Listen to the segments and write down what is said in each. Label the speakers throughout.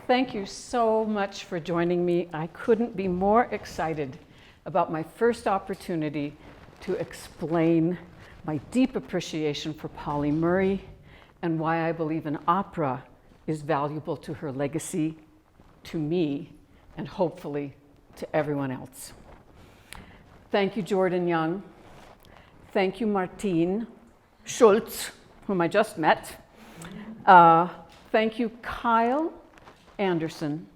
Speaker 1: Thank you so much for joining me. I couldn't be more excited about my first opportunity to explain my deep appreciation for Pauli Murray and why I believe an opera is valuable to her legacy, to me, and hopefully to everyone else. Thank you, Jordan Young. Thank you, Martine Schultz, whom I just met. Thank you, Kyle Anderson,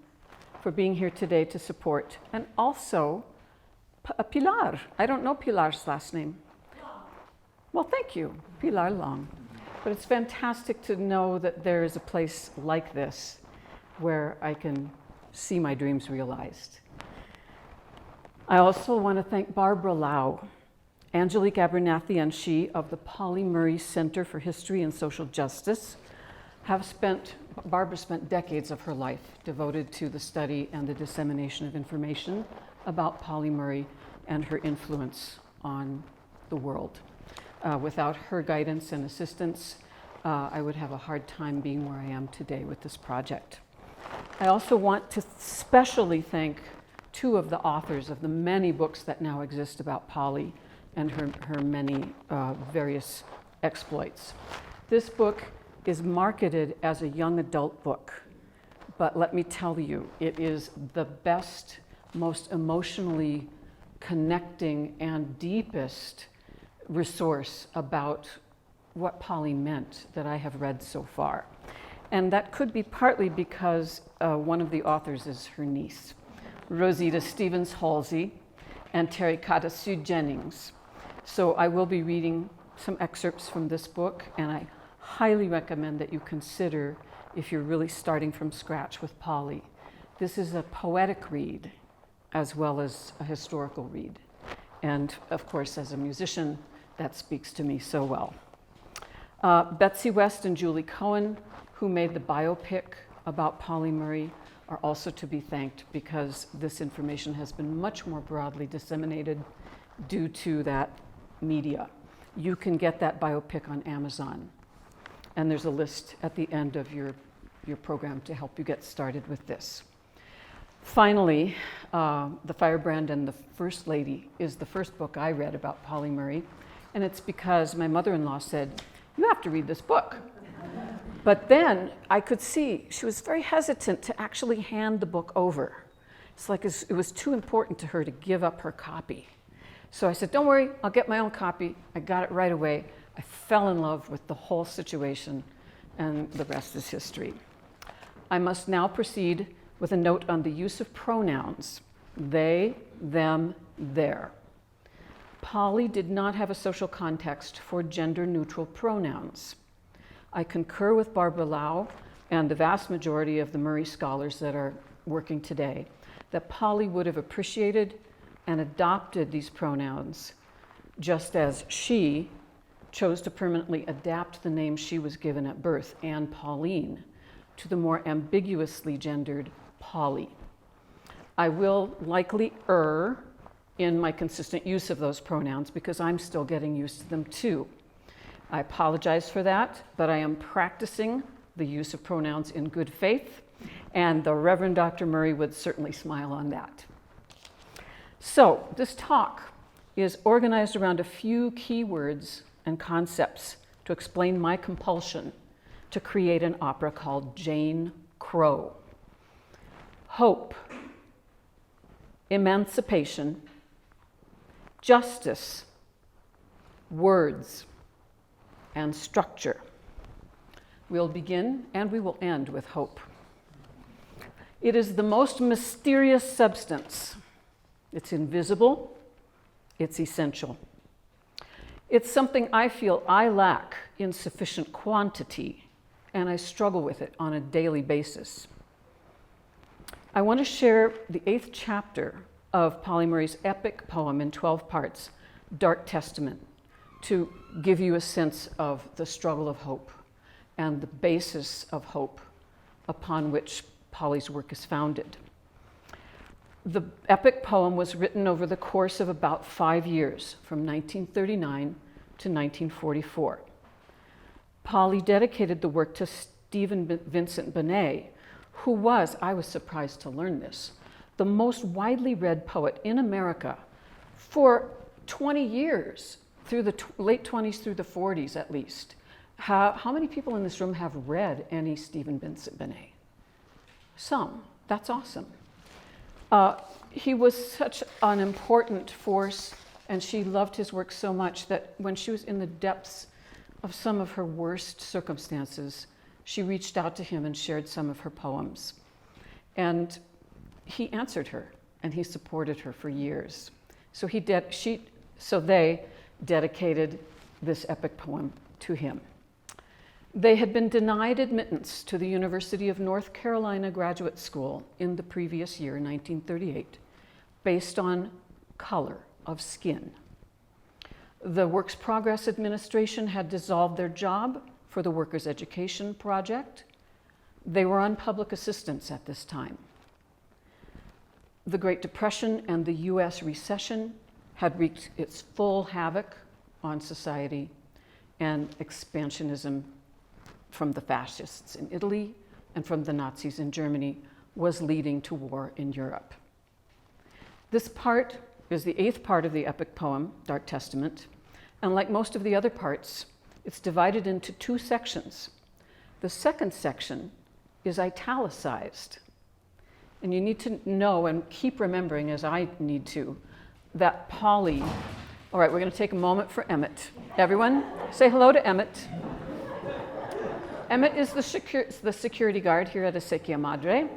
Speaker 1: for being here today to support. And also, Pilar. I don't know Pilar's last name. Well, thank you, Pilar Long. But it's fantastic to know that there is a place like this where I can see my dreams realized. I also want to thank Barbara Lau, Angelique Abernathy, and she of the Pauli Murray Center for History and Social Justice Barbara spent decades of her life devoted to the study and the dissemination of information about Pauli Murray and her influence on the world. Without her guidance and assistance, I would have a hard time being where I am today with this project. I also want to specially thank two of the authors of the many books that now exist about Pauli and her many various exploits. This book is marketed as a young adult book, but let me tell you, it is the best, most emotionally connecting and deepest resource about what Pauli meant that I have read so far. And that could be partly because one of the authors is her niece, Rosita Stevens Halsey and Terikata Sue Jennings. So I will be reading some excerpts from this book, and I highly recommend that you consider if you're really starting from scratch with Pauli. This is a poetic read as well as a historical read. And of course, as a musician, that speaks to me so well. Betsy West and Julie Cohen, who made the biopic about Pauli Murray, are also to be thanked because this information has been much more broadly disseminated due to that media. You can get that biopic on Amazon. And there's a list at the end of your program to help you get started with this. Finally, The Firebrand and the First Lady is the first book I read about Pauli Murray, and it's because my mother-in-law said, "You have to read this book." But then I could see she was very hesitant to actually hand the book over. It's like it was too important to her to give up her copy. So I said, "Don't worry, I'll get my own copy." I got it right away. I fell in love with the whole situation, and the rest is history. I must now proceed with a note on the use of pronouns, they, them, their. Pauli did not have a social context for gender-neutral pronouns. I concur with Barbara Lau and the vast majority of the Murray scholars that are working today that Pauli would have appreciated and adopted these pronouns, just as she chose to permanently adapt the name she was given at birth, Anne Pauline, to the more ambiguously gendered Pauli. I will likely err in my consistent use of those pronouns because I'm still getting used to them too. I apologize for that, but I am practicing the use of pronouns in good faith, and the Reverend Dr. Murray would certainly smile on that. So this talk is organized around a few key words and concepts to explain my compulsion to create an opera called Jane Crow. Hope, emancipation, justice, words, and structure. We'll begin and we will end with hope. It is the most mysterious substance. It's invisible, it's essential. It's something I feel I lack in sufficient quantity, and I struggle with it on a daily basis. I want to share the 8th chapter of Pauli Murray's epic poem in 12 parts, Dark Testament, to give you a sense of the struggle of hope and the basis of hope upon which Pauli's work is founded. The epic poem was written over the course of about 5 years, from 1939 to 1944. Pauli dedicated the work to Stephen Vincent Benet, who was, I was surprised to learn this, the most widely read poet in America for 20 years, through the late 20s through the 40s at least. How many people in this room have read any Stephen Vincent Benet? Some. That's awesome. He was such an important force, and she loved his work so much that when she was in the depths of some of her worst circumstances, she reached out to him and shared some of her poems. And he answered her, and he supported her for years. So they dedicated this epic poem to him. They had been denied admittance to the University of North Carolina Graduate School in the previous year, 1938, based on color of skin. The Works Progress Administration had dissolved their job for the Workers' Education Project. They were on public assistance at this time. The Great Depression and the US recession had wreaked its full havoc on society, and expansionism from the fascists in Italy and from the Nazis in Germany was leading to war in Europe. This part is the 8th part of the epic poem, Dark Testament, and like most of the other parts, it's divided into 2 sections. The second section is italicized, and you need to know and keep remembering, as I need to, that Pauli, all right, we're going to take a moment for Emmett. Everyone, say hello to Emmett. Emmett is the security guard here at Acequia Madre.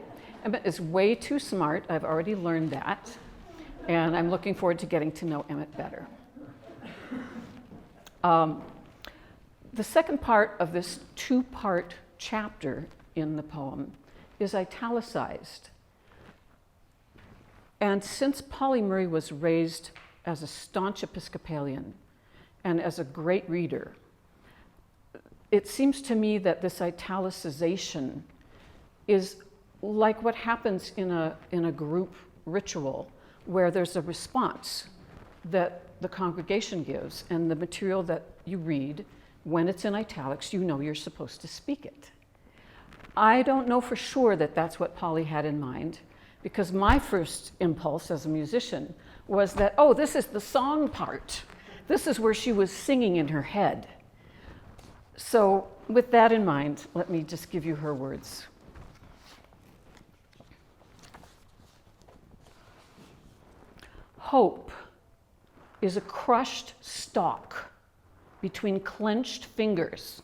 Speaker 1: Emmett is way too smart. I've already learned that. And I'm looking forward to getting to know Emmett better. The second part of this 2-part chapter in the poem is italicized. And since Pauli Murray was raised as a staunch Episcopalian and as a great reader, it seems to me that this italicization is like what happens in a group ritual where there's a response that the congregation gives, and the material that you read, when it's in italics, you know you're supposed to speak it. I don't know for sure that that's what Pauli had in mind, because my first impulse as a musician was that, oh, this is the song part. This is where she was singing in her head. So with that in mind, let me just give you her words. Hope is a crushed stalk between clenched fingers.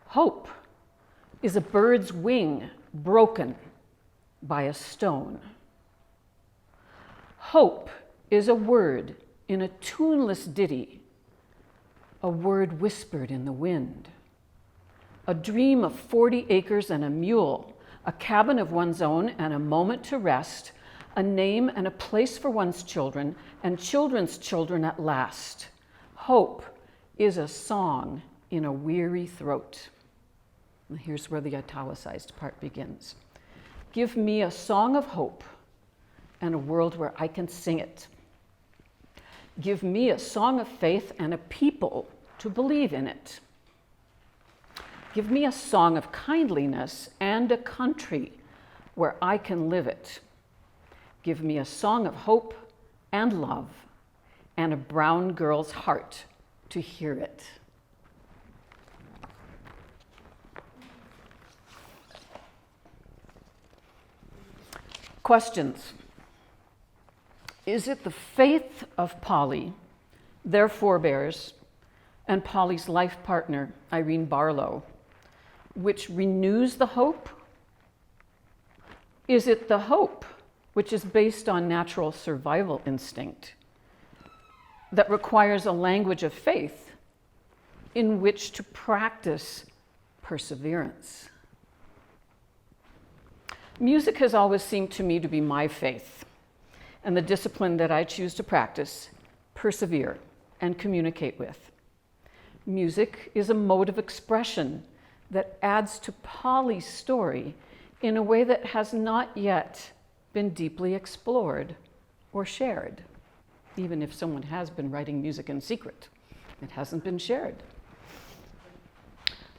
Speaker 1: Hope is a bird's wing broken by a stone. Hope is a word in a tuneless ditty, a word whispered in the wind, a dream of 40 acres and a mule, a cabin of one's own and a moment to rest, a name and a place for one's children and children's children at last. Hope is a song in a weary throat. And here's where the italicized part begins. Give me a song of hope and a world where I can sing it. Give me a song of faith and a people to believe in it. Give me a song of kindliness and a country where I can live it. Give me a song of hope and love and a brown girl's heart to hear it. Questions. Is it the faith of Pauli, their forebears, and Pauli's life partner, Irene Barlow, which renews the hope? Is it the hope, which is based on natural survival instinct, that requires a language of faith in which to practice perseverance? Music has always seemed to me to be my faith, and the discipline that I choose to practice, persevere, and communicate with. Music is a mode of expression that adds to Pauli's story in a way that has not yet been deeply explored or shared, even if someone has been writing music in secret. It hasn't been shared.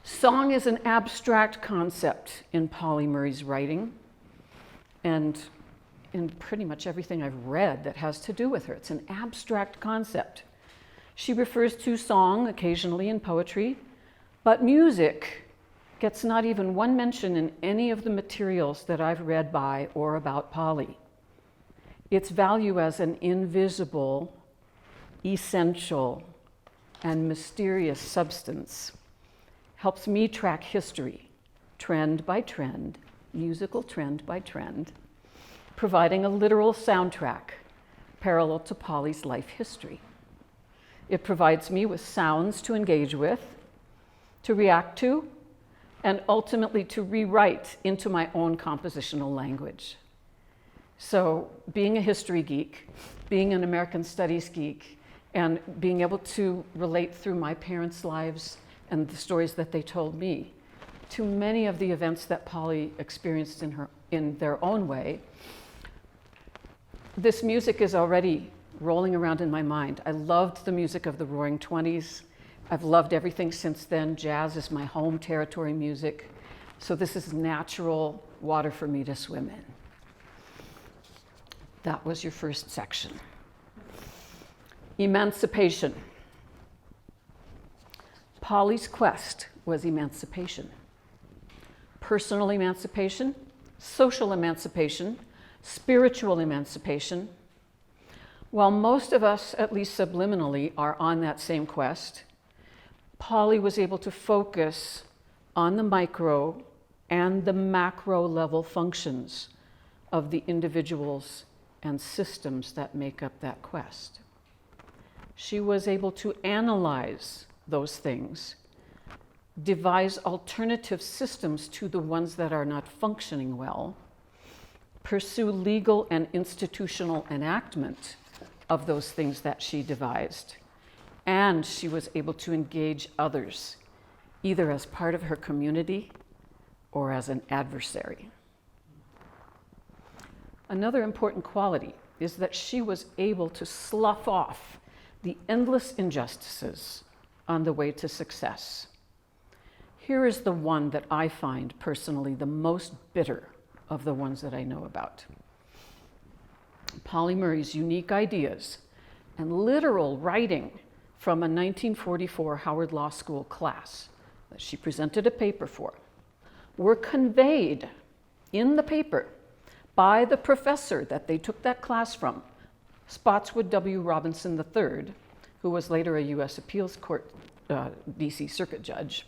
Speaker 1: Song is an abstract concept in Pauli Murray's writing, and in pretty much everything I've read that has to do with her. It's an abstract concept. She refers to song occasionally in poetry, but music gets not even one mention in any of the materials that I've read by or about Pauli. Its value as an invisible, essential, and mysterious substance helps me track history, trend by trend, musical trend by trend, providing a literal soundtrack parallel to Pauli's life history. It provides me with sounds to engage with, to react to, and ultimately to rewrite into my own compositional language. So being a history geek, being an American studies geek, and being able to relate through my parents' lives and the stories that they told me to many of the events that Pauli experienced in their own way, this music is already rolling around in my mind. I loved the music of the Roaring '20s. I've loved everything since then. Jazz is my home territory music. So this is natural water for me to swim in. That was your first section. Emancipation. Pauli's quest was emancipation. Personal emancipation, social emancipation, spiritual emancipation. While most of us, at least subliminally, are on that same quest, Pauli was able to focus on the micro and the macro level functions of the individuals and systems that make up that quest. She was able to analyze those things, devise alternative systems to the ones that are not functioning well, pursue legal and institutional enactment of those things that she devised, and she was able to engage others, either as part of her community or as an adversary. Another important quality is that she was able to slough off the endless injustices on the way to success. Here is the one that I find personally the most bitter of the ones that I know about. Pauli Murray's unique ideas and literal writing from a 1944 Howard Law School class that she presented a paper for were conveyed in the paper by the professor that they took that class from, Spotswood W. Robinson III, who was later a U.S. Appeals Court D.C. Circuit Judge,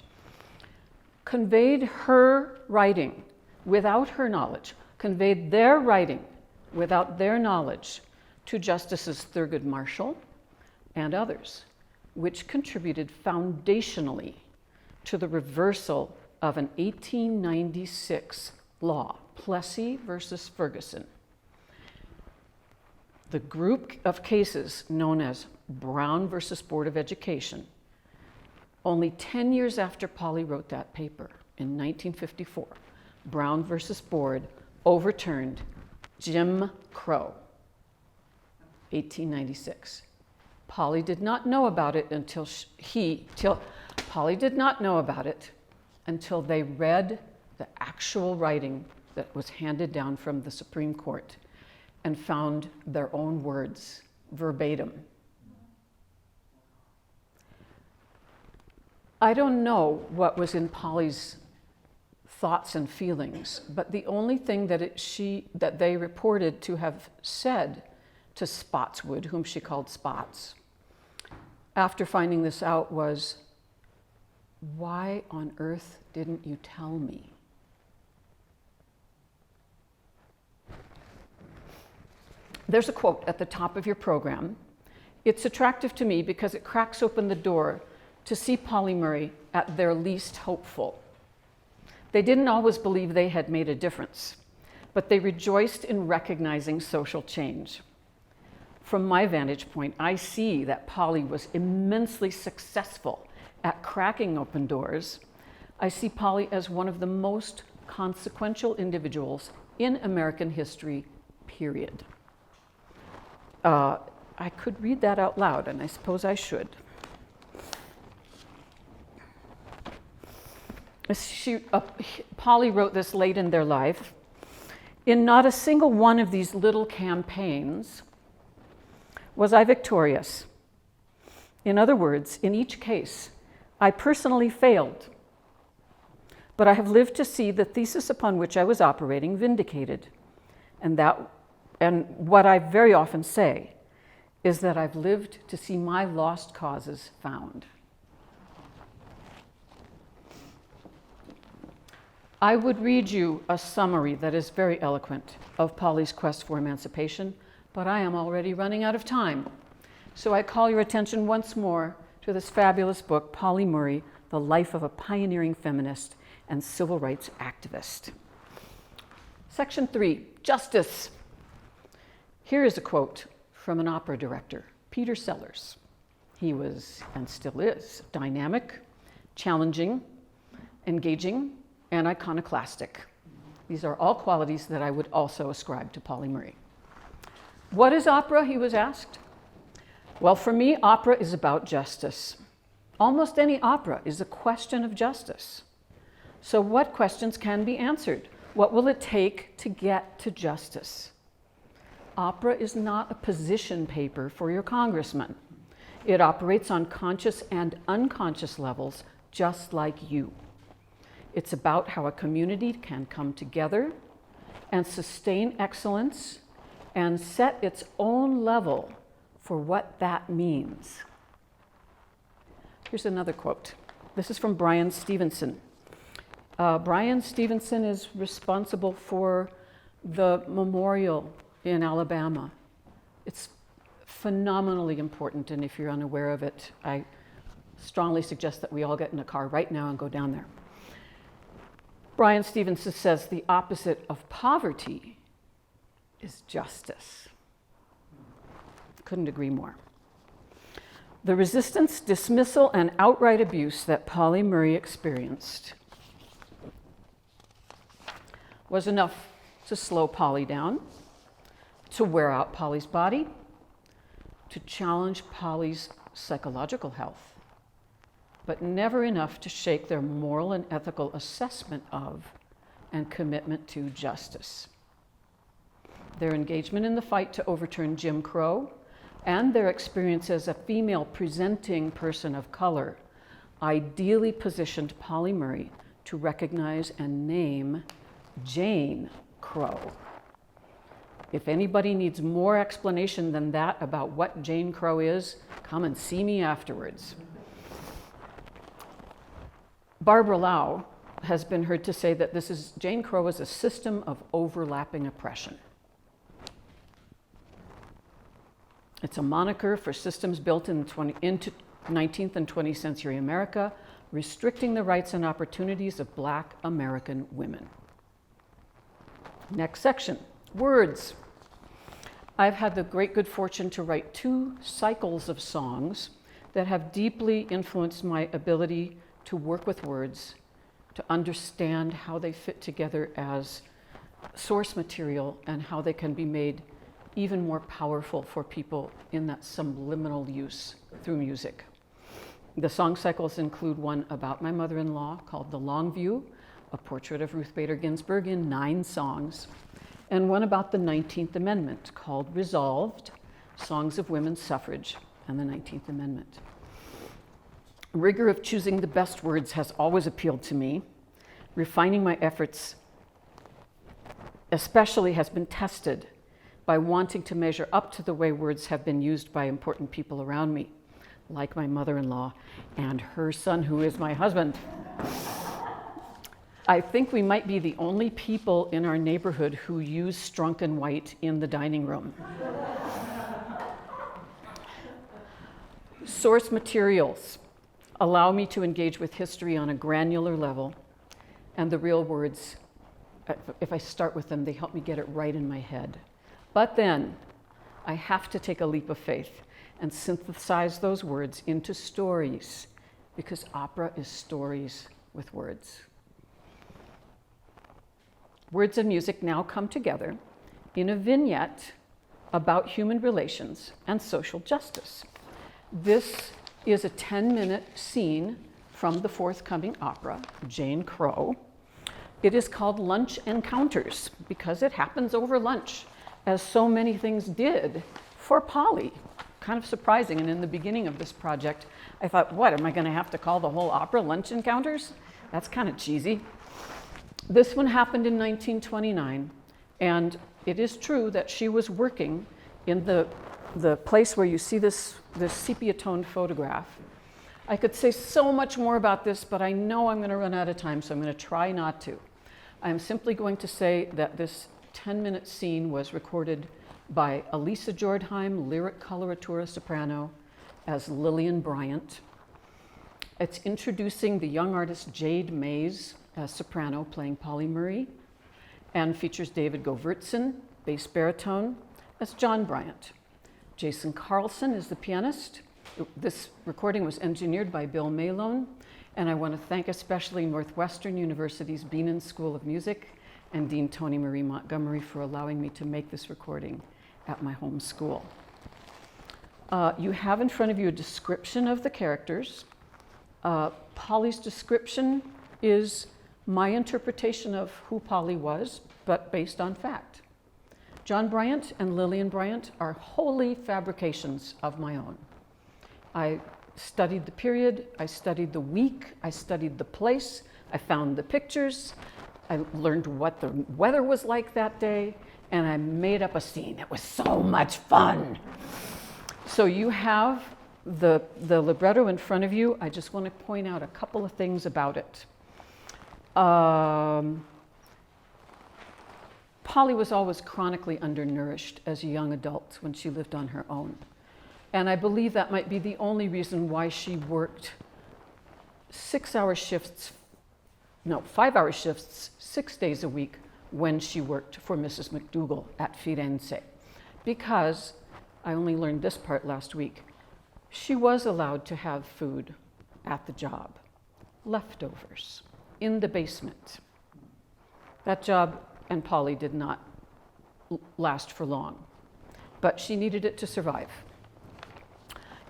Speaker 1: conveyed her writing without her knowledge, conveyed their writing without their knowledge to Justices Thurgood Marshall and others, which contributed foundationally to the reversal of an 1896 law, Plessy versus Ferguson. The group of cases known as Brown versus Board of Education, only 10 years after Pauli wrote that paper in 1954, Brown versus Board overturned Jim Crow, 1896. Pauli did not know about it until Pauli did not know about it until they read the actual writing that was handed down from the Supreme Court and found their own words verbatim. I don't know what was in Pauli's thoughts and feelings, but the only thing that they reported to have said to Spotswood, whom she called Spots, after finding this out was, "Why on earth didn't you tell me?" There's a quote at the top of your program. It's attractive to me because it cracks open the door to see Pauli Murray at their least hopeful. They didn't always believe they had made a difference, but they rejoiced in recognizing social change. From my vantage point, I see that Pauli was immensely successful at cracking open doors. I see Pauli as one of the most consequential individuals in American history, period. I could read that out loud, and I suppose I should. Pauli wrote this late in their life. In not a single one of these little campaigns was I victorious. In other words, in each case, I personally failed. But I have lived to see the thesis upon which I was operating vindicated. And what I very often say is that I've lived to see my lost causes found. I would read you a summary that is very eloquent of Pauli's quest for emancipation, but I am already running out of time. So I call your attention once more to this fabulous book, Pauli Murray, The Life of a Pioneering Feminist and Civil Rights Activist. Section 3, Justice. Here is a quote from an opera director, Peter Sellers. He was, and still is, dynamic, challenging, engaging, and iconoclastic. These are all qualities that I would also ascribe to Pauli Murray. What is opera, he was asked? Well, for me, opera is about justice. Almost any opera is a question of justice. So what questions can be answered? What will it take to get to justice? Opera is not a position paper for your congressman. It operates on conscious and unconscious levels, just like you. It's about how a community can come together and sustain excellence and set its own level for what that means. Here's another quote. This is from Brian Stevenson. Brian Stevenson is responsible for the memorial in Alabama. It's phenomenally important, and if you're unaware of it, I strongly suggest that we all get in a car right now and go down there. Brian Stevenson says the opposite of poverty is justice. Couldn't agree more. The resistance, dismissal, and outright abuse that Pauli Murray experienced was enough to slow Pauli down, to wear out Pauli's body, to challenge Pauli's psychological health, but never enough to shake their moral and ethical assessment of and commitment to justice. Their engagement in the fight to overturn Jim Crow and their experience as a female presenting person of color ideally positioned Pauli Murray to recognize and name Jane Crow. If anybody needs more explanation than that about what Jane Crow is, come and see me afterwards. Barbara Lau has been heard to say that Jane Crow is a system of overlapping oppression. It's a moniker for systems built into 19th and 20th century America, restricting the rights and opportunities of Black American women. Next section, words. I've had the great good fortune to write 2 cycles of songs that have deeply influenced my ability to work with words, to understand how they fit together as source material and how they can be made even more powerful for people in that subliminal use through music. The song cycles include one about my mother-in-law called The Long View, a portrait of Ruth Bader Ginsburg in 9 songs, and one about the 19th Amendment called Resolved, Songs of Women's Suffrage and the 19th Amendment. Rigor of choosing the best words has always appealed to me. Refining my efforts especially has been tested by wanting to measure up to the way words have been used by important people around me, like my mother-in-law and her son, who is my husband. I think we might be the only people in our neighborhood who use Strunk and White in the dining room. Source materials allow me to engage with history on a granular level, and the real words, if I start with them, they help me get it right in my head. But then I have to take a leap of faith and synthesize those words into stories, because opera is stories with words. Words and music now come together in a vignette about human relations and social justice. This is a 10-minute scene from the forthcoming opera, Jane Crow. It is called Lunch Encounters because it happens over lunch, as so many things did for Pauli. Kind of surprising, and in the beginning of this project, I thought, what, am I going to have to call the whole opera Lunch Encounters? That's kind of cheesy. This one happened in 1929, and it is true that she was working in the place where you see this sepia-toned photograph. I could say so much more about this, but I know I'm going to run out of time, so I'm going to try not to. I'm simply going to say that this 10-minute scene was recorded by Elisa Jordheim, lyric coloratura soprano, as Lillian Bryant. It's introducing the young artist Jade Mays as soprano, playing Pauli Murray, and features David Govertson, bass baritone, as John Bryant. Jason Carlson is the pianist. This recording was engineered by Bill Malone, and I want to thank especially Northwestern University's Bienen School of Music and Dean Tony Marie Montgomery for allowing me to make this recording at my home school. You have in front of you a description of the characters. Pauli's description is my interpretation of who Pauli was, but based on fact. John Bryant and Lillian Bryant are wholly fabrications of my own. I studied the period, I studied the week, I studied the place, I found the pictures, I learned what the weather was like that day, and I made up a scene. It was so much fun. So you have the libretto in front of you. I just want to point out a couple of things about it. Pauli was always chronically undernourished as a young adult when she lived on her own. And I believe that might be the only reason why she worked 5-hour shifts, 6 days a week when she worked for Mrs. McDougall at Firenze. Because, I only learned this part last week, she was allowed to have food at the job, leftovers, in the basement. That job and Pauli did not last for long, but she needed it to survive.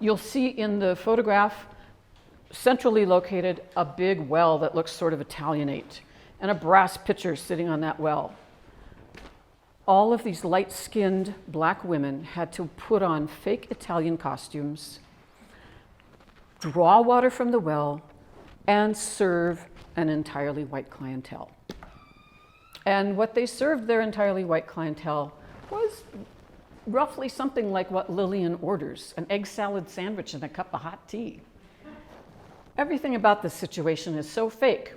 Speaker 1: You'll see in the photograph, centrally located, a big well that looks sort of Italianate, and a brass pitcher sitting on that well. All of these light-skinned black women had to put on fake Italian costumes, draw water from the well, and serve an entirely white clientele. And what they served their entirely white clientele was roughly something like what Lillian orders: an egg salad sandwich and a cup of hot tea. Everything about this situation is so fake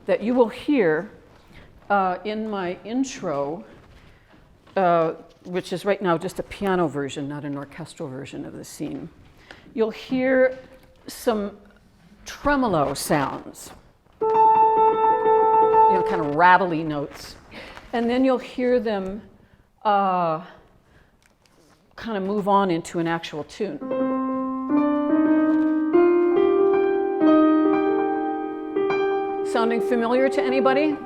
Speaker 1: that you will hear in my intro, which is right now just a piano version, not an orchestral version of the scene, you'll hear some tremolo sounds, kind of rattly notes. And then you'll hear them kind of move on into an actual tune. Sounding familiar to anybody?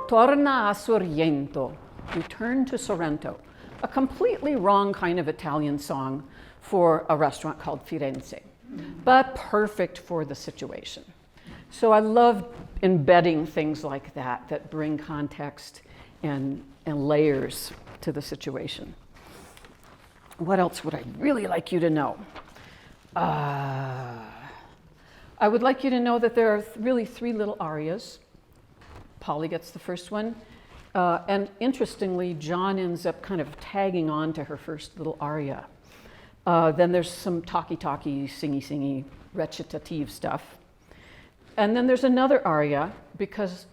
Speaker 1: Torna a Sorrento, return to Sorrento. A completely wrong kind of Italian song for a restaurant called Firenze, but perfect for the situation. So I love embedding things like that bring context and layers to the situation. What else would I really like you to know? I would like you to know that there are really 3 little arias. Pauli gets the first one. And interestingly, John ends up kind of tagging on to her first little aria. Then there's some talky-talky, singy, recitative stuff. And then there's another aria because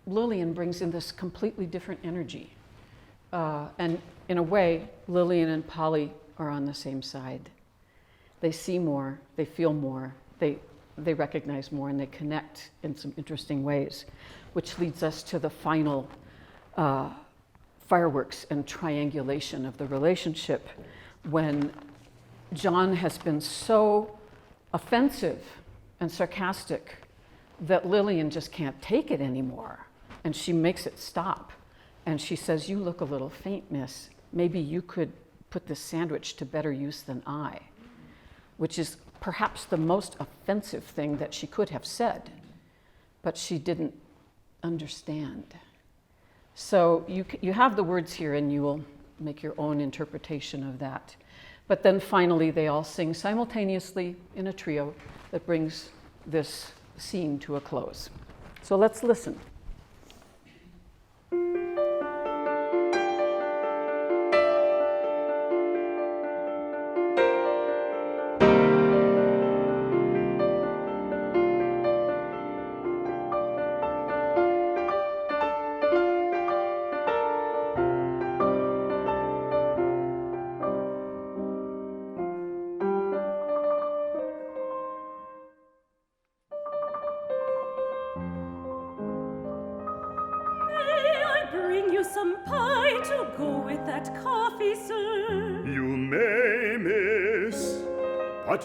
Speaker 1: Lillian brings in this completely different energy. And in a way, Lillian and Pauli are on the same side. They see more, they feel more, they recognize more, and they connect in some interesting ways, which leads us to the final fireworks and triangulation of the relationship when John has been so offensive and sarcastic that Lillian just can't take it anymore, and she makes it stop. And she says, "You look a little faint, miss. Maybe you could put this sandwich to better use than I." which is perhaps the most offensive thing that she could have said, but she didn't understand. So you have the words here, and you will make your own interpretation of that. But then finally, they all sing simultaneously in a trio that brings this scene to a close. So let's listen.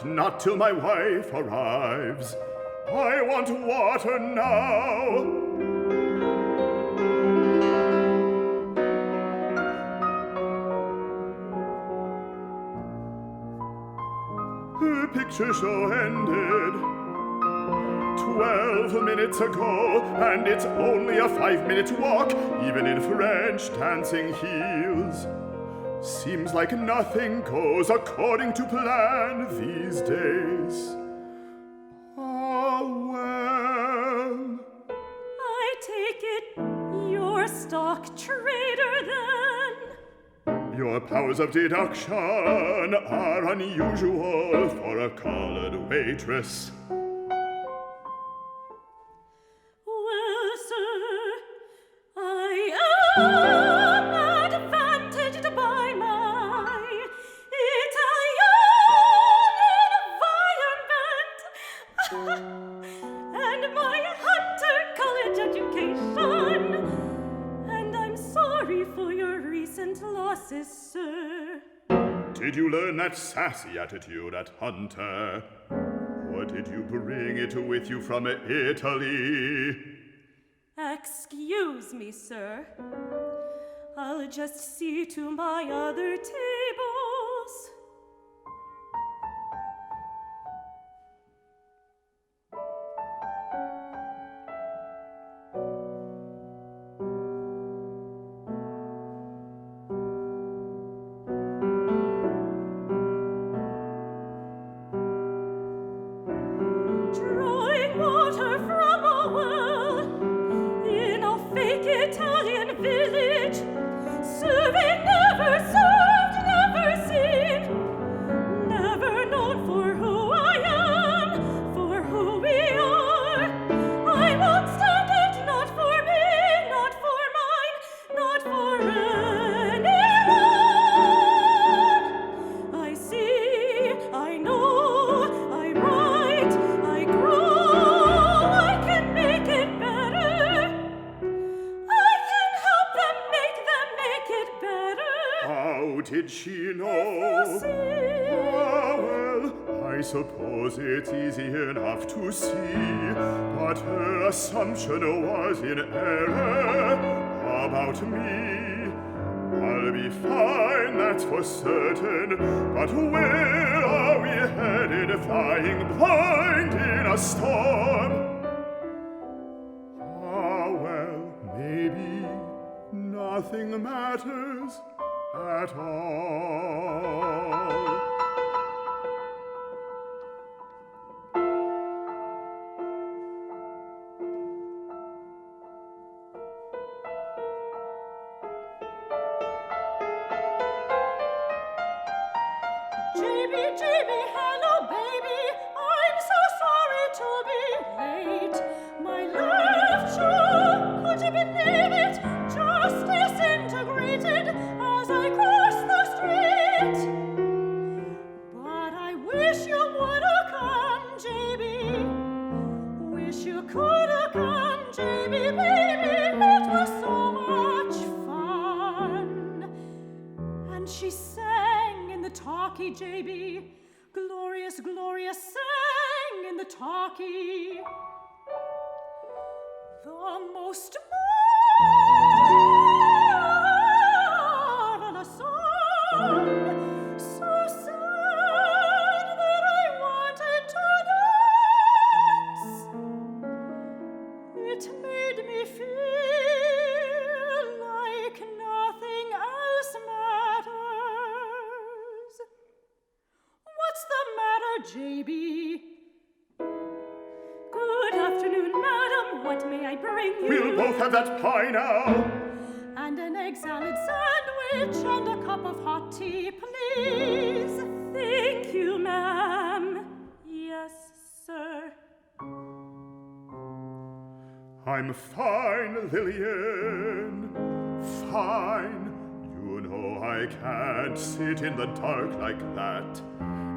Speaker 2: Not till my wife arrives. I want water now. The picture show ended 12 minutes ago, and it's only a 5-minute walk, even in French dancing heels. Seems like nothing goes according to plan these days. Oh, well.
Speaker 3: I take it you're stock trader then.
Speaker 2: Your powers of deduction are unusual for a colored waitress.
Speaker 3: Well, sir, I am advantaged by my Italian environment and my Hunter College education. And I'm sorry for your recent losses, sir.
Speaker 2: Did you learn that sassy attitude at Hunter? Or did you bring it with you from Italy?
Speaker 3: Excuse me, sir. I'll just see to my other tables. Drawing water from a well in a fake Italian village, serving never served, never seen, never known for who I am, for who we are. I won't stand it, not for me, not for mine, not for anyone. I see, I know, I write, I grow, I can make it better. I can help them make it better.
Speaker 2: How did she know?
Speaker 3: You see.
Speaker 2: Ah, well, I suppose it's easy enough to see, but her assumption was in error about me. I'll be fine, that's for certain, but where are we headed, flying blind in a storm? Ah, well, maybe nothing matters at all.
Speaker 3: JB, hello, baby. I'm so sorry to be late. My left shoe, could you believe it, just disintegrated as I crossed the street. But I wish you would have come, JB. Wish you could have come, JB, baby. It was so much fun. And she sang in the talkie, JB. Glorious, glorious, sang in the talkie. The most marvelous song, so sad that I What may I bring you?
Speaker 2: We'll both have that pie now.
Speaker 3: And an egg salad sandwich and a cup of hot tea, please. Thank you, ma'am. Yes, sir.
Speaker 2: I'm fine, Lillian, fine. You know I can't sit in the dark like that.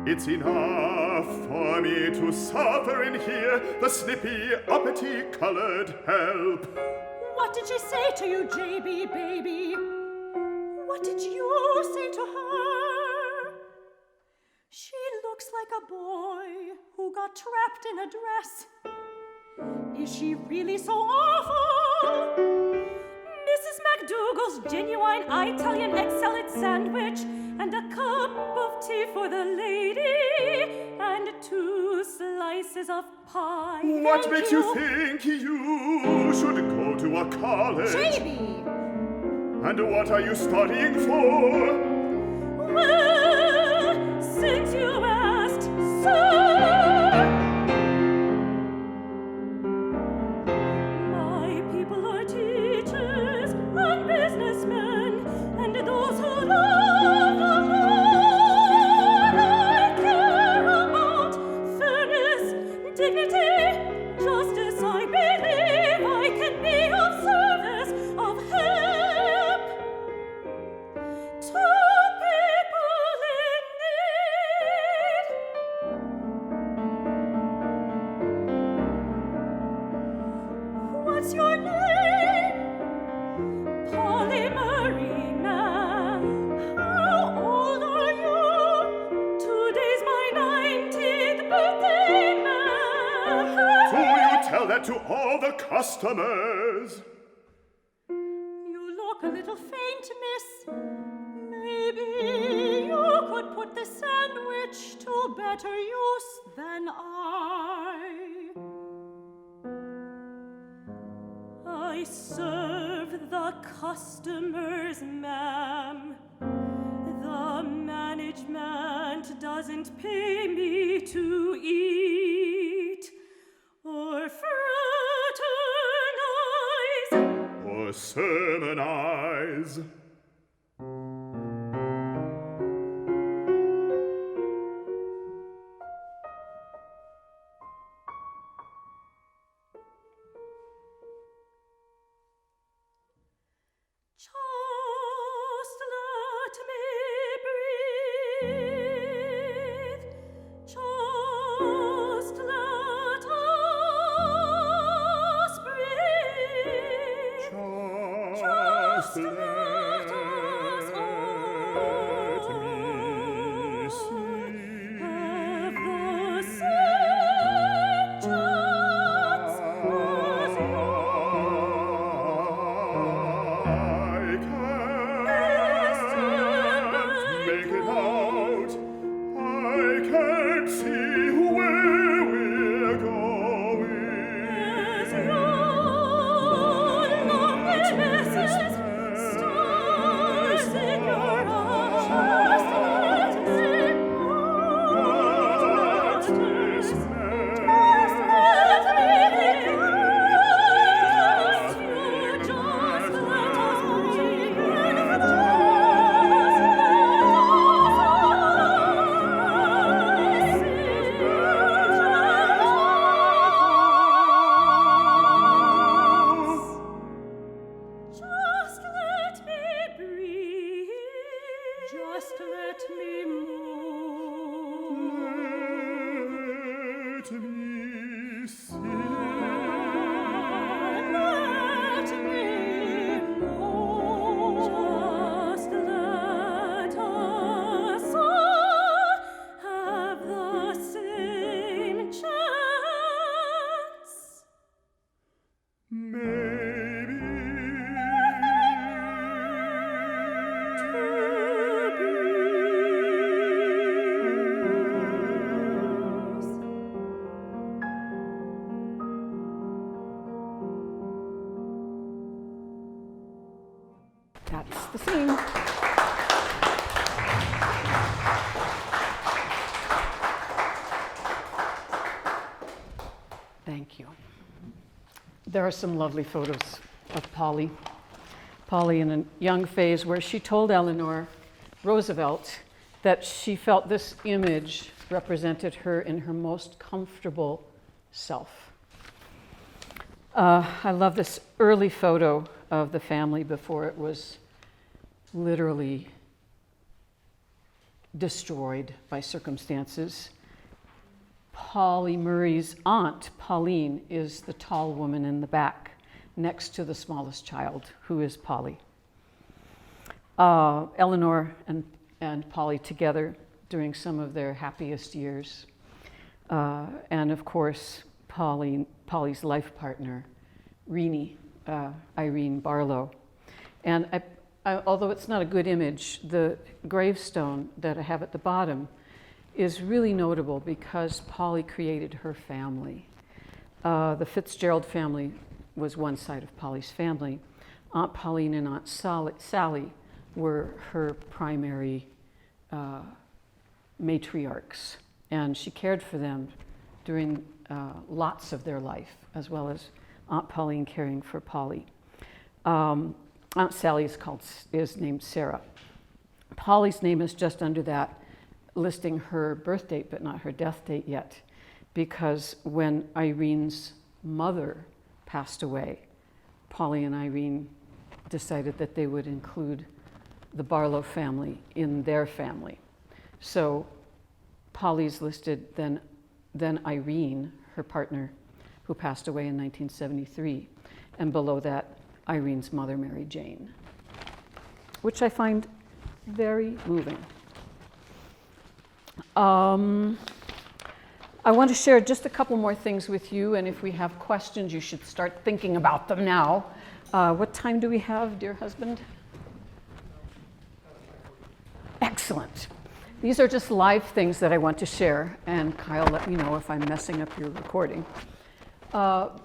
Speaker 2: It's enough for me to suffer in here, the snippy, uppity-colored help.
Speaker 3: What did she say to you, J.B., baby? What did you say to her? She looks like a boy who got trapped in a dress. Is she really so awful? Mrs. McDougal's genuine Italian egg salad sandwich and a cup of tea for the lady and 2 slices of pie.
Speaker 2: What
Speaker 3: Thank
Speaker 2: makes you think you should go to a college?
Speaker 3: J.B.
Speaker 2: And what are you studying for?
Speaker 3: Well, since you asked, sir, my people are teachers and businessmen, and those who love the Lord. I care about fairness, dignity, justice. I believe I can be of service, of help to people in need. What's your name? Pauli Murray, ma'am. How old are you? Today's my 19th birthday, ma'am.
Speaker 2: Do you tell that to all the customers?
Speaker 3: You look a little faint, miss. Maybe you could put the sandwich to better use than I serve the customers, ma'am. The management doesn't pay me to eat or fraternize
Speaker 2: Or sermonize?
Speaker 3: Just let me breathe. Just let us breathe.
Speaker 2: Just
Speaker 3: let us
Speaker 2: let me
Speaker 3: all
Speaker 2: see.
Speaker 3: have the same chance as you.
Speaker 2: Make it out. I can't see where we're going.
Speaker 3: As your loveliness stars in your eyes, just let me
Speaker 2: What's this
Speaker 3: just
Speaker 2: man?
Speaker 3: let me ask you, just let us breathe. Just let me breathe. Just let me move.
Speaker 2: Let me see.
Speaker 3: Let me move. Just let us all have the same chance.
Speaker 2: Maybe.
Speaker 1: That's the scene. Thank you. There are some lovely photos of Pauli. Pauli in a young phase where she told Eleanor Roosevelt that she felt this image represented her in her most comfortable self. I love this early photo of the family before it was literally destroyed by circumstances. Pauli Murray's aunt, Pauline, is the tall woman in the back, next to the smallest child, who is Pauli. Eleanor and Pauli together during some of their happiest years. And of course, Pauli's life partner, Irene Barlow. And although it's not a good image, the gravestone that I have at the bottom is really notable because Pauli created her family. The Fitzgerald family was one side of Pauli's family. Aunt Pauline and Aunt Sally were her primary matriarchs, and she cared for them during lots of their life, as well as Aunt Pauline caring for Pauli. Aunt Sally is named Sarah. Pauli's name is just under that, listing her birth date but not her death date yet, because when Irene's mother passed away, Pauli and Irene decided that they would include the Barlow family in their family. So Pauli's listed, then Irene, her partner, who passed away in 1973, and below that, Irene's mother, Mary Jane, which I find very moving. I want to share just a couple more things with you, and if we have questions, you should start thinking about them now. What time do we have, dear husband? Excellent. These are just live things that I want to share, and Kyle, let me know if I'm messing up your recording.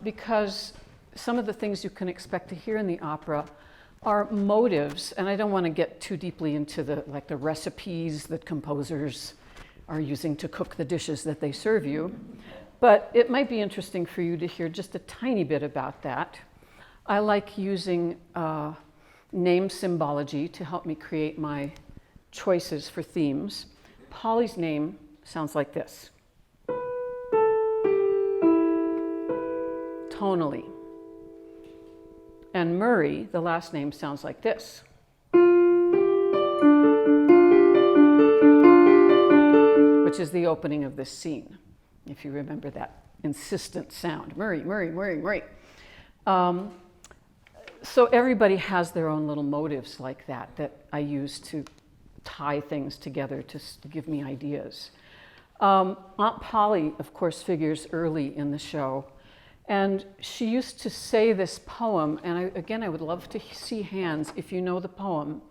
Speaker 1: Because some of the things you can expect to hear in the opera are motives, and I don't want to get too deeply into the recipes that composers are using to cook the dishes that they serve you, but it might be interesting for you to hear just a tiny bit about that. I like using name symbology to help me create my choices for themes. Pauli's name sounds like this. Tonally. And Murray, the last name, sounds like this. Which is the opening of this scene, if you remember that insistent sound. Murray, Murray, Murray, Murray. So everybody has their own little motives like that I use to tie things together to give me ideas. Aunt Pauli, of course, figures early in the show. And she used to say this poem, and I would love to see hands if you know the poem.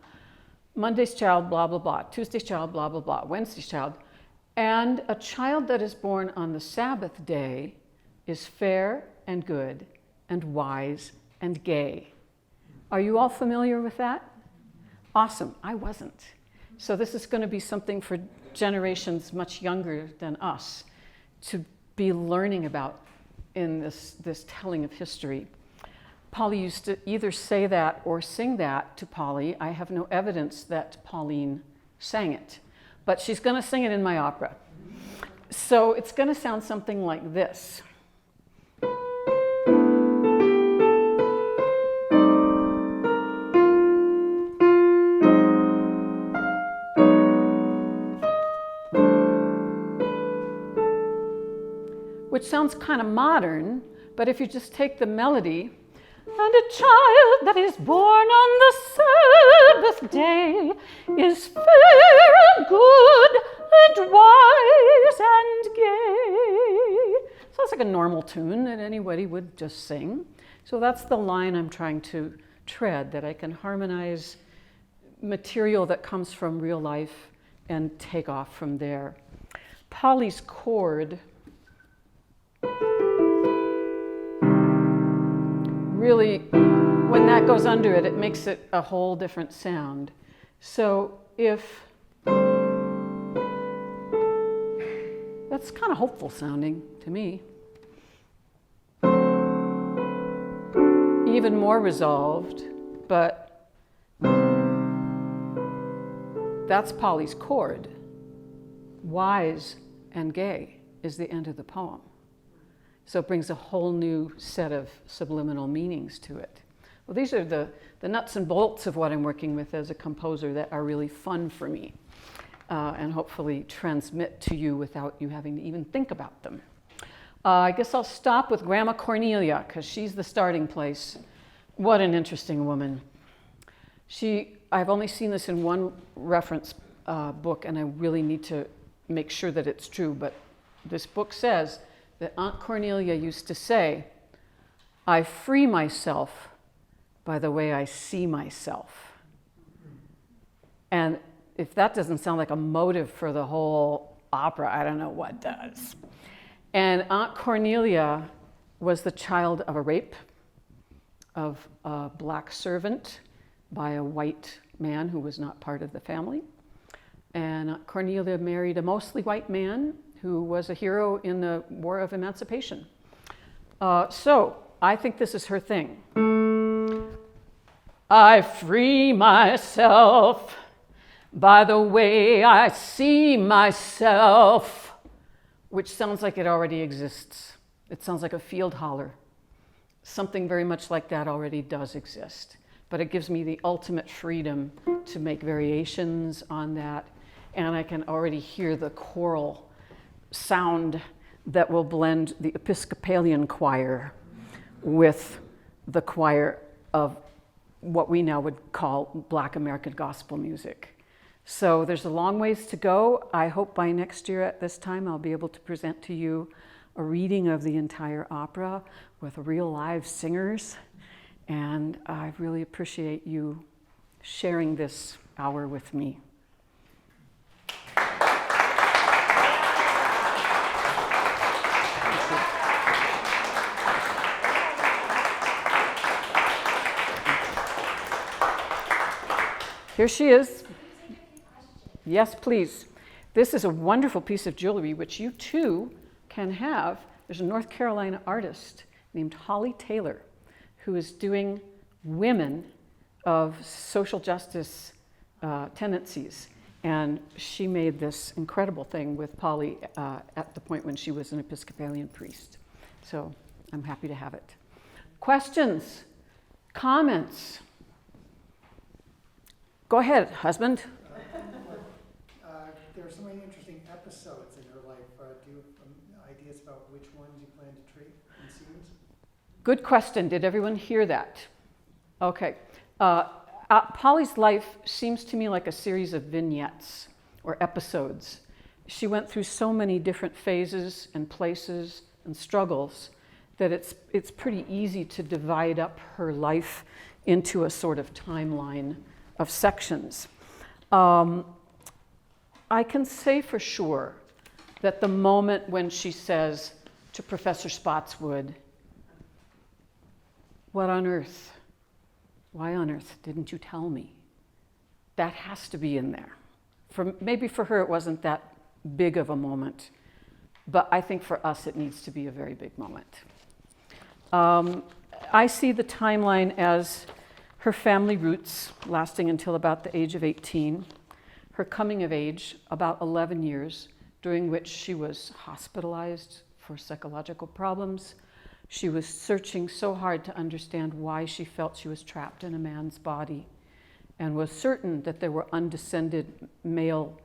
Speaker 1: Monday's child, blah, blah, blah. Tuesday's child, blah, blah, blah. Wednesday's child. And a child that is born on the Sabbath day is fair and good and wise and gay. Are you all familiar with that? Awesome. I wasn't. So this is going to be something for generations much younger than us to be learning about in this telling of history. Pauli used to either say that or sing that to Pauli. I have no evidence that Pauline sang it, but she's going to sing it in my opera. So it's going to sound something like this. Which sounds kind of modern, but if you just take the melody, and a child that is born on the Sabbath day is fair and good and wise and gay. Sounds like a normal tune that anybody would just sing. So that's the line I'm trying to tread, that I can harmonize material that comes from real life and take off from there. Pauli's chord really, when that goes under it, it makes it a whole different sound. So that's kind of hopeful sounding to me. even more resolved, but that's Pauli's chord. Wise and gay is the end of the poem. So it brings a whole new set of subliminal meanings to it. Well, these are the nuts and bolts of what I'm working with as a composer that are really fun for me, and hopefully transmit to you without you having to even think about them. I guess I'll stop with Grandma Cornelia, because she's the starting place. What an interesting woman. I've only seen this in one reference book, and I really need to make sure that it's true, but this book says that Aunt Cornelia used to say, "I free myself by the way I see myself." And if that doesn't sound like a motive for the whole opera, I don't know what does. And Aunt Cornelia was the child of a rape of a black servant by a white man who was not part of the family. And Aunt Cornelia married a mostly white man who was a hero in the War of Emancipation. So I think this is her thing. I free myself by the way I see myself, which sounds like it already exists. It sounds like a field holler. Something very much like that already does exist. But it gives me the ultimate freedom to make variations on that. And I can already hear the choral sound that will blend the Episcopalian choir with the choir of what we now would call Black American gospel music. So there's a long ways to go. I hope by next year at this time I'll be able to present to you a reading of the entire opera with real live singers. And I really appreciate you sharing this hour with me. Here she is. Yes, please. This is a wonderful piece of jewelry, which you too can have. There's a North Carolina artist named Holly Taylor who is doing women of social justice tendencies. And she made this incredible thing with Pauli at the point when she was an Episcopalian priest. So I'm happy to have it. Questions? Comments? Go ahead, husband.
Speaker 4: There are so many interesting episodes in her life. Do you have ideas about which ones you plan to treat in scenes?
Speaker 1: Good question. Did everyone hear that? Okay. Pauli's life seems to me like a series of vignettes or episodes. She went through so many different phases and places and struggles that it's pretty easy to divide up her life into a sort of timeline of sections. I can say for sure that the moment when she says to Professor Spotswood, "What on earth? Why on earth didn't you tell me?" That has to be in there. Maybe for her it wasn't that big of a moment, but I think for us it needs to be a very big moment. I see the timeline as her family roots lasting until about the age of 18, her coming of age about 11 years, during which she was hospitalized for psychological problems. She was searching so hard to understand why she felt she was trapped in a man's body, and was certain that there were undescended male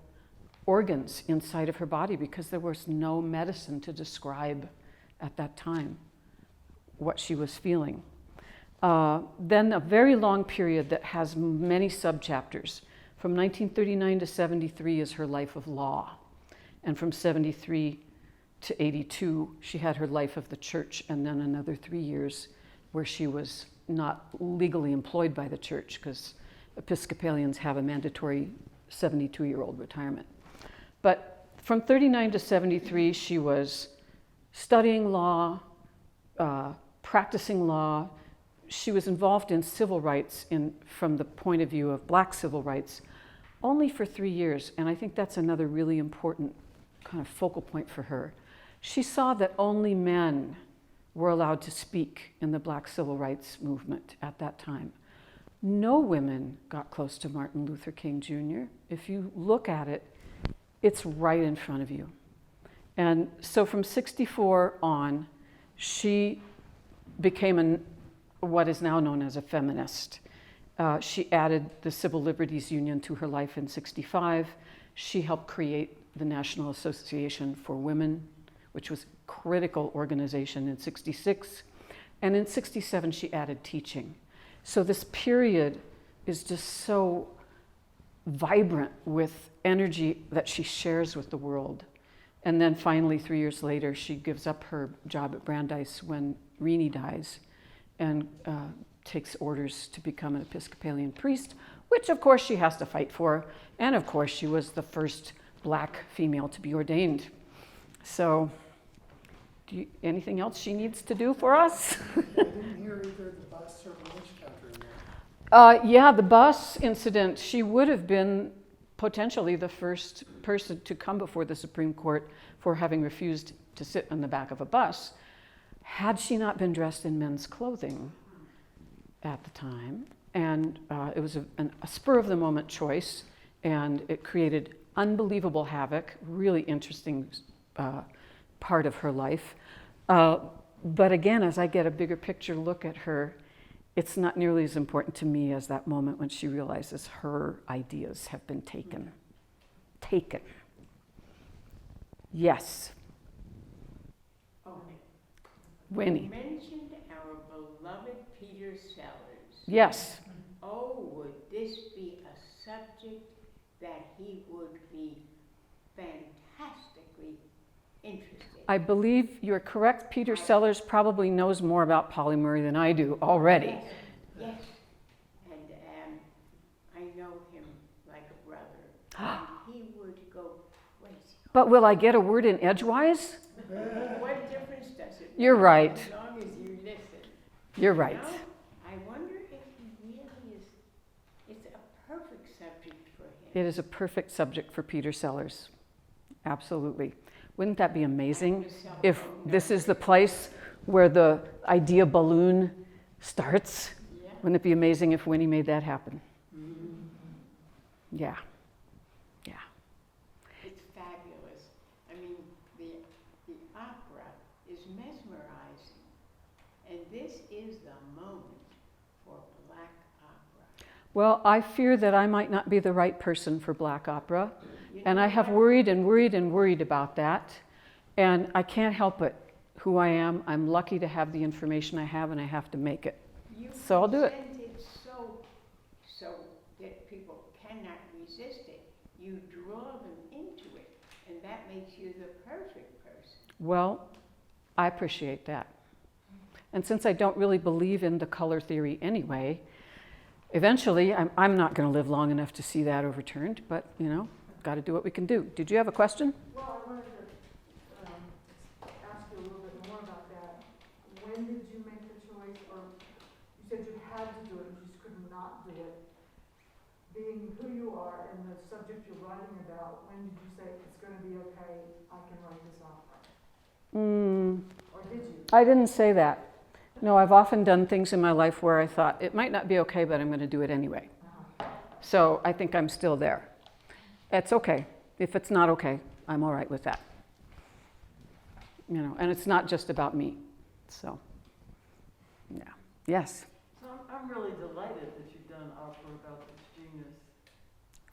Speaker 1: organs inside of her body because there was no medicine to describe at that time what she was feeling. Then a very long period that has many subchapters. From 1939 to 73 is her life of law. And from 73 to 82, she had her life of the church, and then another 3 years where she was not legally employed by the church, because Episcopalians have a mandatory 72-year-old retirement. But from 39 to 73, she was studying law, practicing law. She was involved in civil rights from the point of view of Black civil rights only for 3 years, and I think that's another really important kind of focal point for her. She saw that only men were allowed to speak in the Black Civil Rights Movement at that time. No women got close to Martin Luther King Jr. If you look at it, it's right in front of you. And so from 64 on, she became what is now known as a feminist. She added the Civil Liberties Union to her life in 65. She helped create the National Association for Women, which was a critical organization in 66. And in 67, she added teaching. So this period is just so vibrant with energy that she shares with the world. And then finally, 3 years later, she gives up her job at Brandeis when Rennie dies and takes orders to become an Episcopalian priest, which of course she has to fight for. And of course, she was the first Black female to be ordained. So, anything else she needs to do for us?
Speaker 4: I didn't hear either the bus or the witch country.
Speaker 1: Yeah, the bus incident, she would have been potentially the first person to come before the Supreme Court for having refused to sit on the back of a bus, had she not been dressed in men's clothing at the time. And it was a spur-of-the-moment choice, and it created unbelievable havoc, really interesting part of her life. But again, as I get a bigger picture look at her, it's not nearly as important to me as that moment when she realizes her ideas have been taken. Taken. Yes. Winnie.
Speaker 5: You mentioned our beloved Peter Sellers.
Speaker 1: Yes.
Speaker 5: Oh, would this be a subject that he would be fantastically interested in?
Speaker 1: I believe you're correct. Peter Sellers probably knows more about Pauli Murray than I do already.
Speaker 5: Yes, yes. And I know him like a brother. And he would go crazy.
Speaker 1: But will I get a word in edgewise?
Speaker 5: What difference does it make?
Speaker 1: You're right.
Speaker 5: As long as you listen.
Speaker 1: You're right.
Speaker 5: You know, I wonder if he really is, it's a perfect subject for him.
Speaker 1: It is a perfect subject for Peter Sellers. Absolutely. Wouldn't that be amazing if this is the place where the idea balloon starts?
Speaker 5: Yeah.
Speaker 1: Wouldn't it be amazing if Winnie made that happen? Yeah. Yeah.
Speaker 5: It's fabulous. I mean, the opera is mesmerizing. And this is the moment for Black opera.
Speaker 1: Well, I fear that I might not be the right person for Black opera.
Speaker 5: You
Speaker 1: And
Speaker 5: know
Speaker 1: I have
Speaker 5: what?
Speaker 1: worried about that. And I can't help it. Who I am, I'm lucky to have the information I have, and I have to make it.
Speaker 5: You
Speaker 1: So I'll do it.
Speaker 5: present it so that people cannot resist it. You draw them into it, and that makes you the perfect person.
Speaker 1: Well, I appreciate that. And since I don't really believe in the color theory anyway, eventually I'm not going to live long enough to see that overturned, but you know, got to do what we can do. Did you have a question?
Speaker 6: Well, I wanted to ask you a little bit more about that. When did you make the choice, or you said you had to do it, you just could not do it? Being who you are and the subject you're writing about, when did you say it's going to be okay, I can write this opera? Or did you?
Speaker 1: I didn't say that. No, I've often done things in my life where I thought it might not be okay, but I'm going to do it anyway. So I think I'm still there. It's okay. If it's not okay, I'm all right with that. You know, and it's not just about me. So, yeah. Yes.
Speaker 7: So I'm really delighted that you've done an opera about this genius.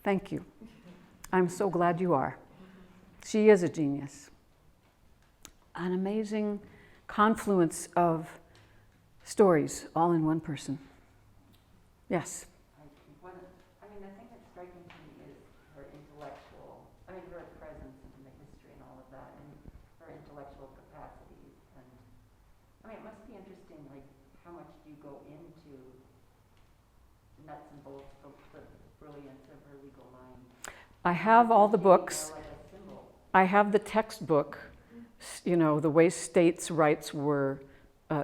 Speaker 1: Thank you. I'm so glad you are. She is a genius. An amazing confluence of stories all in one person. Yes.
Speaker 8: I mean, the thing that's striking to me is her intellectual, her presence in the history and all of that, and her intellectual capacities. And it must be interesting, like, how much do you go into nuts and bolts of the brilliance of her legal mind?
Speaker 1: I have all the books.
Speaker 8: Like a symbol.
Speaker 1: I have the textbook, you know, the way states' rights were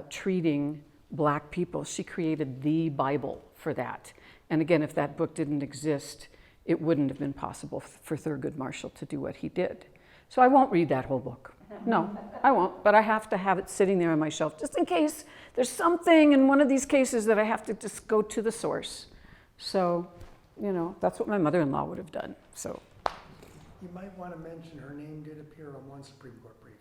Speaker 1: treating Black people. She created the Bible for that. And again, if that book didn't exist, it wouldn't have been possible for Thurgood Marshall to do what he did. So I won't read that whole book. No, I won't, but I have to have it sitting there on my shelf, just in case there's something in one of these cases that I have to just go to the source. So, you know, that's what my mother-in-law would have done, so.
Speaker 4: You might want to mention her name did appear on one Supreme Court brief.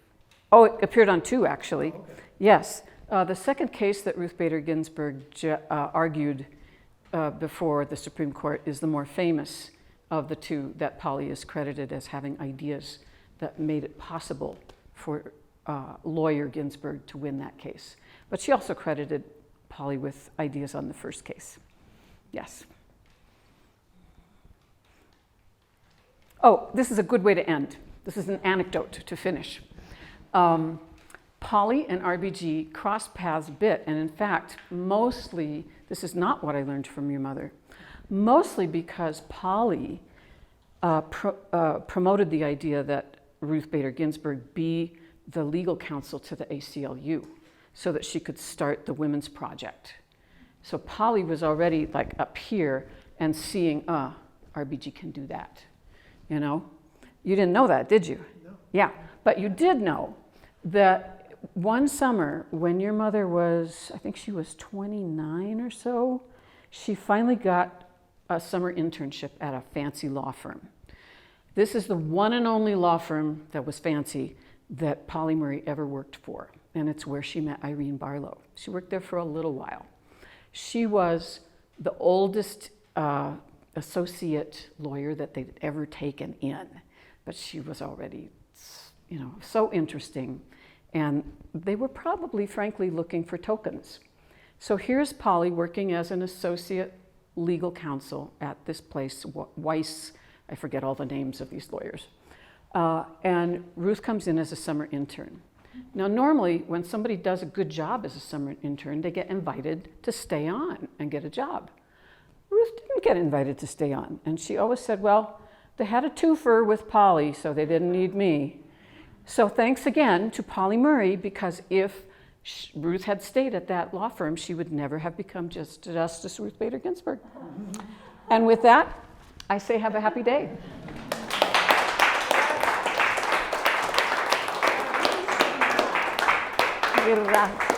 Speaker 1: Oh, it appeared on 2, actually.
Speaker 4: Oh, okay.
Speaker 1: Yes. The second case that Ruth Bader Ginsburg argued before the Supreme Court is the more famous of the 2 that Pauli is credited as having ideas that made it possible for lawyer Ginsburg to win that case. But she also credited Pauli with ideas on the first case. Yes. Oh, this is a good way to end. This is an anecdote to finish. Pauli and RBG crossed paths a bit, and in fact, mostly, this is not what I learned from your mother, mostly because Pauli promoted the idea that Ruth Bader Ginsburg be the legal counsel to the ACLU so that she could start the Women's Project. So Pauli was already like up here and seeing, RBG can do that, you know? You didn't know that, did you?
Speaker 4: No.
Speaker 1: Yeah, but you did know that one summer when your mother was, I think she was 29 or so, she finally got a summer internship at a fancy law firm. This is the one and only law firm that was fancy that Pauli Murray ever worked for, and it's where she met Irene Barlow. She worked there for a little while. She was the oldest associate lawyer that they'd ever taken in, but she was already, you know, so interesting, and they were probably, frankly, looking for tokens. So here's Pauli working as an associate legal counsel at this place, Weiss, I forget all the names of these lawyers. And Ruth comes in as a summer intern. Now, normally, when somebody does a good job as a summer intern, they get invited to stay on and get a job. Ruth didn't get invited to stay on, and she always said, well, they had a twofer with Pauli, so they didn't need me. So thanks again to Pauli Murray, because if Ruth had stayed at that law firm, she would never have become Justice Ruth Bader Ginsburg. And with that, I say have a happy day. Gracias.